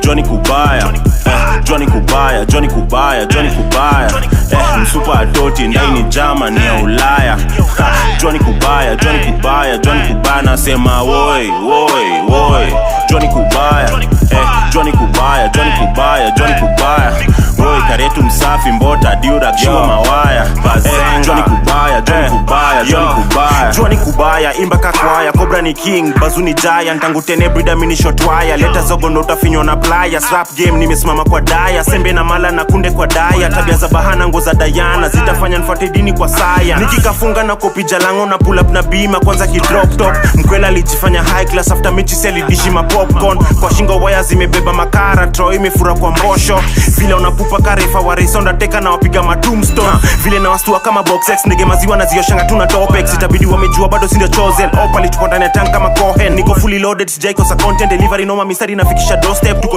Johnny Kubaya, Johnny Kubaya, Johnny Kubaya, Johnny Kubaya, msupa adoti ndani jama ni ya Ulaya. Johnny Kubaya, Johnny Kubaya, Johnny Kubaya nasema woi, woi, woi. Johnny Kubaya, Johnny Kubaya, Johnny Kubaya, Johnny Kubaya. Woi karetu msafi mbota diura kishua mawaya. Johnny Kubaya, Johnny Kubaya, Johnny Kubaya. Johnny Kubaya imba kakwaya, Cobra ni king, Bazu ni giant. Tangu tene brida mini shot wire. Leta zogo ndo utafinywa na playa. Rap game nimesimama kwa daya. Sembe na mala na kunde kwa daya. Tabia za bahana ngo za Diana zitafanya nfuate dini kwa saya. Nikikafunga na kopi jalango na pull up na bima kwanza ki drop top. Mkwela alijifanya high class after mechi seli dishi ma popcorn. Kwa shingo waya zimebeba makara, Troy imefura kwa mbosho. Vile unapupa karefa wa race undertaker na wapiga ma tombstone. Vile na wastua kama box X nige maziwa na zioshanga tuna topex. Itabidi wamejua bado sindio chosen. Opali tuko ndani ya tank kama Cohen. Niko fully loaded sijai kosa content delivery noma mistari nafikisha doorstep tuko